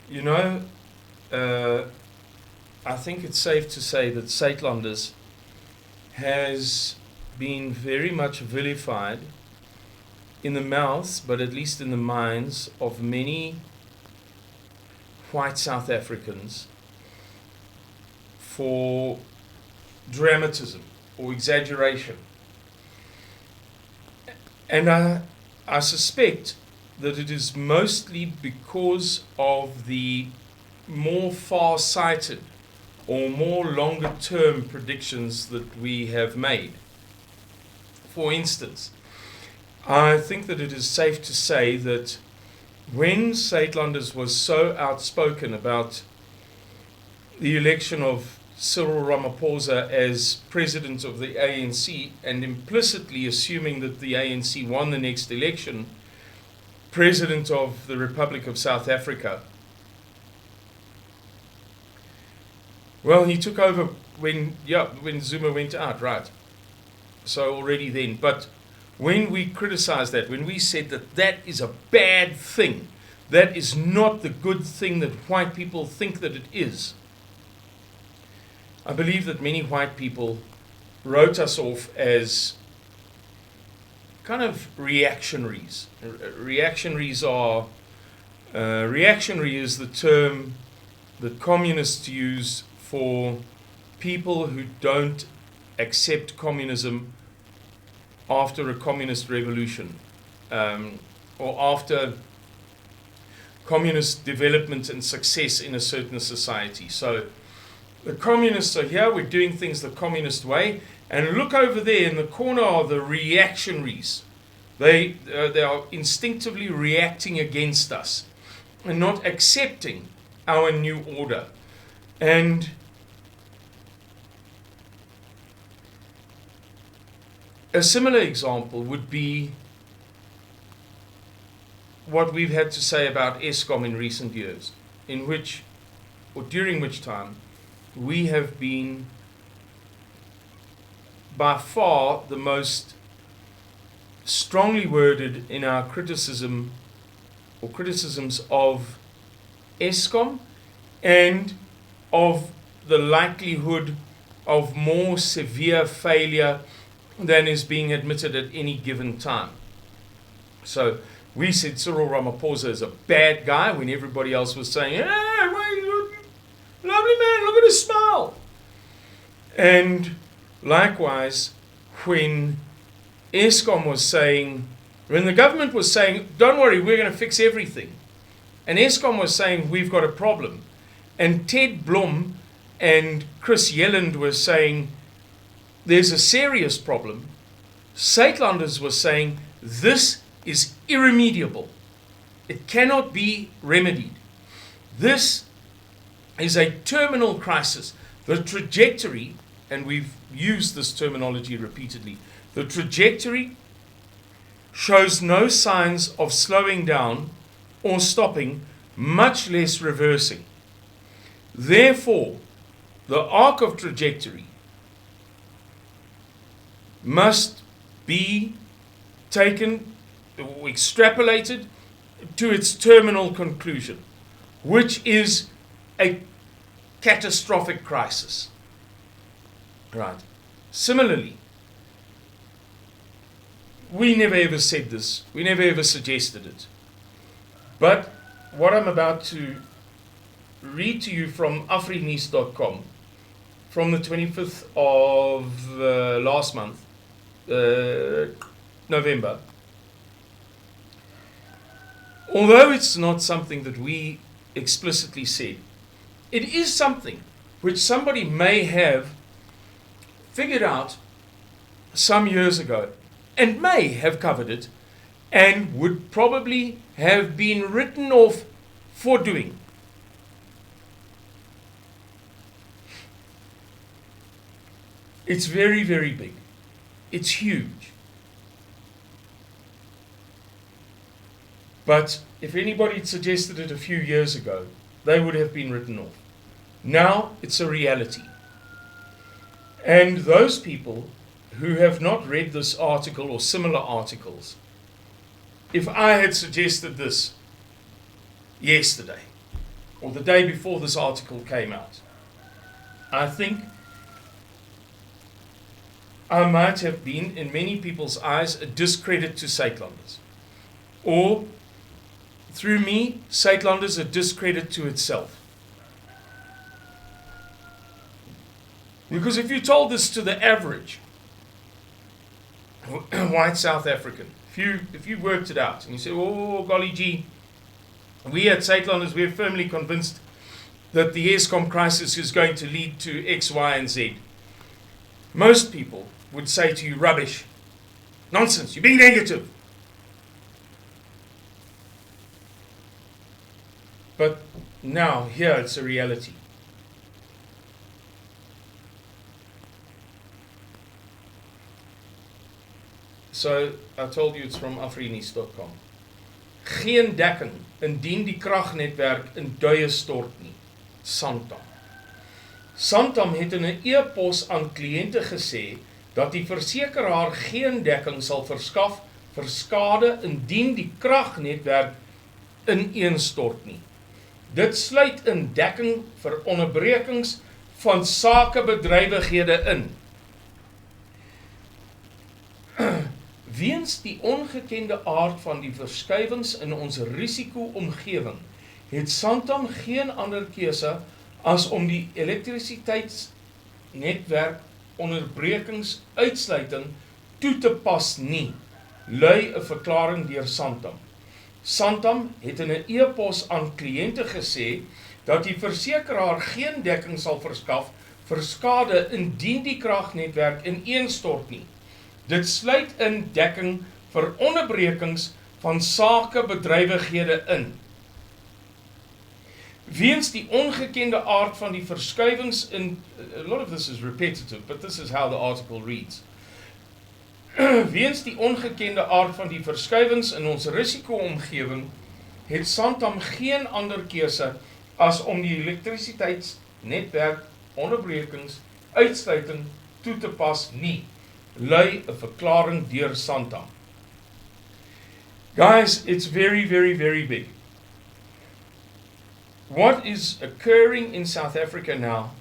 You know, uh, I think it's safe to say that Suidlanders has been very much vilified in the mouths, but at least in the minds of many white South Africans for dramatism or exaggeration. And I suspect that it is mostly because of the more far-sighted or more longer-term predictions that we have made. For instance, I think that it is safe to say that when Suidlanders was so outspoken about the election of Cyril Ramaphosa as president of the ANC and implicitly assuming that the ANC won the next election, president of the Republic of South Africa, well, he took over when Zuma went out, right? So already then. But when we criticized that, when we said that that is a bad thing, that is not the good thing that white people think that it is, I believe that many white people wrote us off as kind of reactionaries. Reactionary is the term that communists use for people who don't accept communism after a communist revolution, or after communist development and success in a certain society. So the communists are here, we're doing things the communist way, and look over there in the corner are the reactionaries. They are instinctively reacting against us and not accepting our new order. And a similar example would be what we've had to say about Eskom in recent years, in which, or during which time, we have been by far the most strongly worded in our criticism or criticisms of Eskom and of the likelihood of more severe failure than is being admitted at any given time. So we said Cyril Ramaphosa is a bad guy when everybody else was saying, hey, lovely man, look at his smile. And likewise, when Eskom was saying, when the government was saying, don't worry, we're going to fix everything, and Eskom was saying, we've got a problem, and Ted Blom and Chris Yelland were saying, there's a serious problem, Suidlanders were saying, this is irremediable. It cannot be remedied. This is a terminal crisis. The trajectory, and we've used this terminology repeatedly, the trajectory shows no signs of slowing down or stopping, much less reversing. Therefore, the arc of trajectory must be taken or extrapolated to its terminal conclusion, which is a catastrophic crisis. Right. Similarly, we never ever said this, we never ever suggested it. But what I'm about to read to you from afrinews.com from the 25th of last month, November. Although it's not something that we explicitly said, it is something which somebody may have figured out some years ago and may have covered it and would probably have been written off for doing. It's very, very big. It's huge. But if anybody had suggested it a few years ago, they would have been written off. Now it's a reality. And those people who have not read this article or similar articles, if I had suggested this yesterday or the day before this article came out, I think I might have been, in many people's eyes, a discredit to Suidlanders. Or, through me, Suidlanders a discredit to itself. Because if you told this to the average white South African, if you worked it out, and you say, oh, golly gee, we at Suidlanders, we're firmly convinced that the Eskom crisis is going to lead to X, Y, and Z. Most people would say to you, rubbish, nonsense, you're being negative. But now, here, it's a reality. So, I told you it's from afrinies.com. Geen dekking indien die kragnetwerk in duie stort nie. Santam. Santam het in 'n e-pos aan kliënte gesê dat die versekeraar geen dekking sal verskaf vir skade indien die kragnetwerk ineenstort nie. Dit sluit in dekking vir onderbrekings van sakebedrywighede in. Weens die ongekende aard van die verskuiwings in ons risiko-omgewing, het Santam geen ander keuse as om die elektrisiteitsnetwerk onderbrekings uitsluiting toe te pas nie, lui 'n verklaring deur Santam. Santam het in 'n e-pos aan kliënte gesê dat die versekeraar geen dekking sal verskaf vir skade indien die kragnetwerk ineenstort nie. Dit sluit in dekking vir onderbrekings van sakebedrywighede in. Weens die ongekende aard van die verskuiwings in, a lot of this is repetitive, but this is how the article reads. Weens die ongekende aard van die verskuiwings in ons risiko-omgewing, het Santam geen ander keuse as om die elektrisiteitsnetwerk onderbrekings uitsluiting toe te pas nie, lui 'n verklaring deur Santam. Guys, it's very, very, very big. What is occurring in South Africa now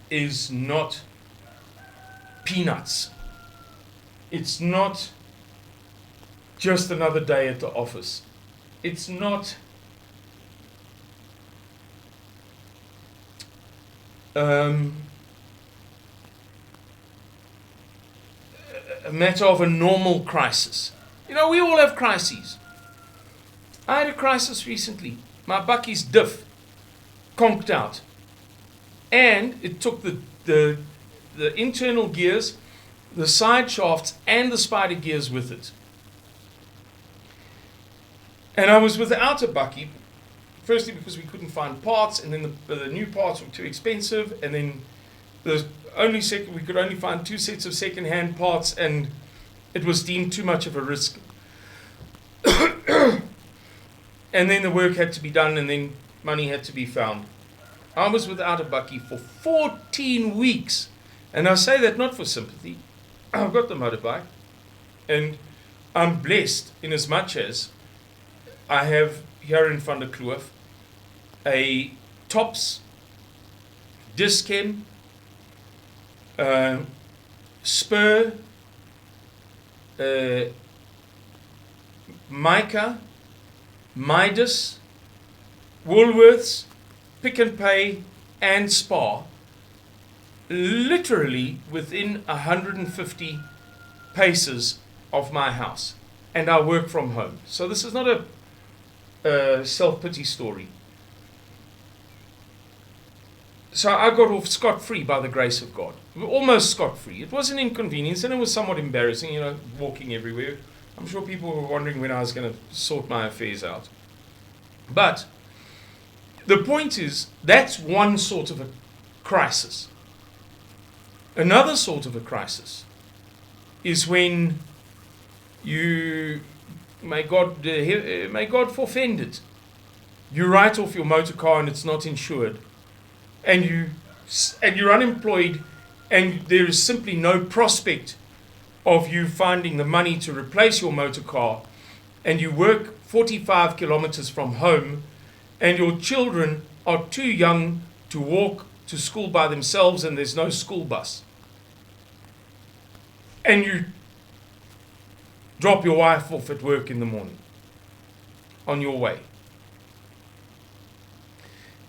is not peanuts. It's not just another day at the office. It's not a matter of a normal crisis. You know, we all have crises. I had a crisis recently. My bakkies diff conked out. And it took the internal gears, the side shafts, and the spider gears with it. And I was without a bakkie, firstly because we couldn't find parts, and then the new parts were too expensive, and then we could only find 2 sets of second-hand parts, and it was deemed too much of a risk. And then the work had to be done, and then money had to be found. I was without a bakkie for 14 weeks. And I say that not for sympathy. I've got the motorbike, and I'm blessed in as much as I have here in Van der Kloof a Tops, Dischem, Spur, Mica, Midas, Woolworths, Pick n Pay, and Spar, literally within 150 paces of my house, and I work from home. So this is not a self-pity story. So I got off scot-free by the grace of God, almost scot-free. It was an inconvenience, and it was somewhat embarrassing, you know, walking everywhere. I'm sure people were wondering when I was going to sort my affairs out. But the point is, that's one sort of a crisis. Another sort of a crisis is when you, may God forfend it, you write off your motor car and it's not insured, and you're unemployed, and there is simply no prospect of you finding the money to replace your motor car, and you work 45 kilometers from home, and your children are too young to walk to school by themselves and there's no school bus, and you drop your wife off at work in the morning on your way.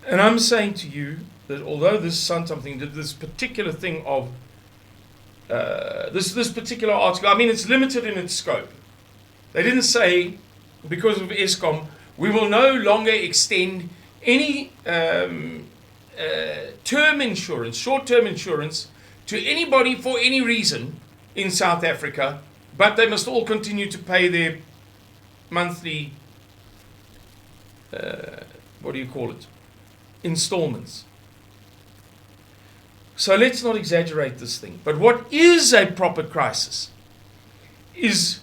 And I'm saying to you that although this something, this particular thing of this particular article, I mean, it's limited in its scope. They didn't say, because of Eskom, we will no longer extend any term insurance, short-term insurance, to anybody for any reason in South Africa, but they must all continue to pay their monthly, what do you call it, installments. So let's not exaggerate this thing. But what is a proper crisis is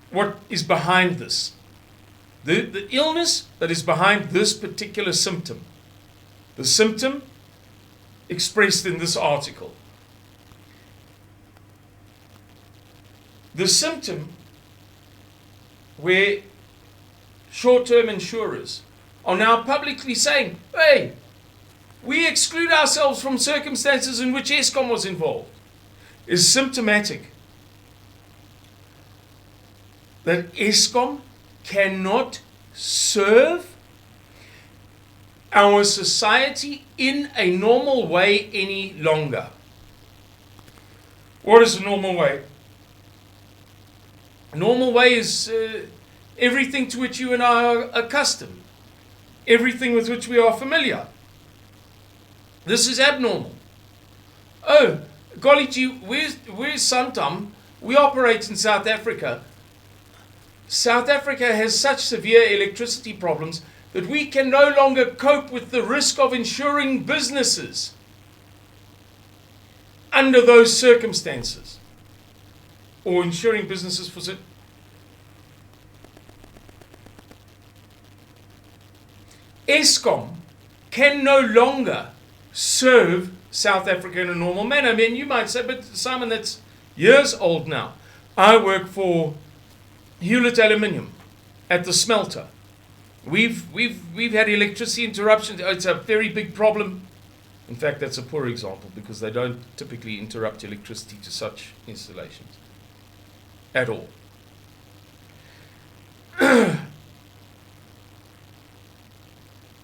what is behind this. The illness that is behind this particular symptom. The symptom expressed in this article. The symptom where short-term insurers are now publicly saying, hey, we exclude ourselves from circumstances in which Eskom was involved, is symptomatic that Eskom cannot serve our society in a normal way any longer. What is a normal way? A normal way is everything to which you and I are accustomed, everything with which we are familiar. This is abnormal. Oh, golly gee, where's Santam? We operate in South Africa. South Africa has such severe electricity problems that we can no longer cope with the risk of insuring businesses under those circumstances, or insuring businesses for Eskom can no longer serve South Africa in a normal manner. I mean, you might say, but Simon, that's years old now. I work for Hewlett Aluminium at the smelter. We've had electricity interruptions. It's a very big problem. In fact, that's a poor example because they don't typically interrupt electricity to such installations at all.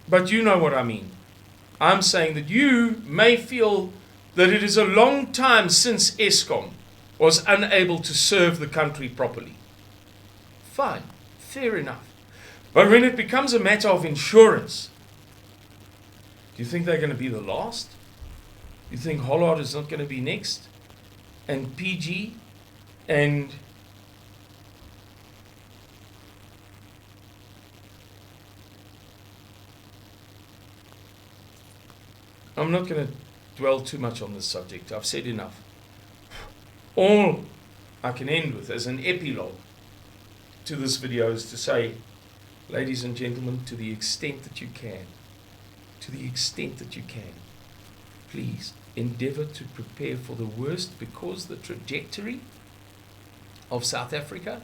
But you know what I mean. I'm saying that you may feel that it is a long time since Eskom was unable to serve the country properly. Fine, fair enough. But when it becomes a matter of insurance, do you think they're going to be the last? You think Hollard is not going to be next? And PG? And I'm not going to dwell too much on this subject. I've said enough. All I can end with as an epilogue to this video is to say, ladies and gentlemen, to the extent that you can, please endeavor to prepare for the worst, because the trajectory of South Africa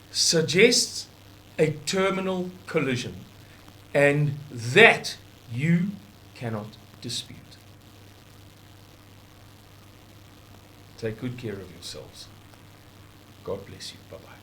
suggests a terminal collision, and that you cannot dispute. Take good care of yourselves. God bless you. Bye-bye.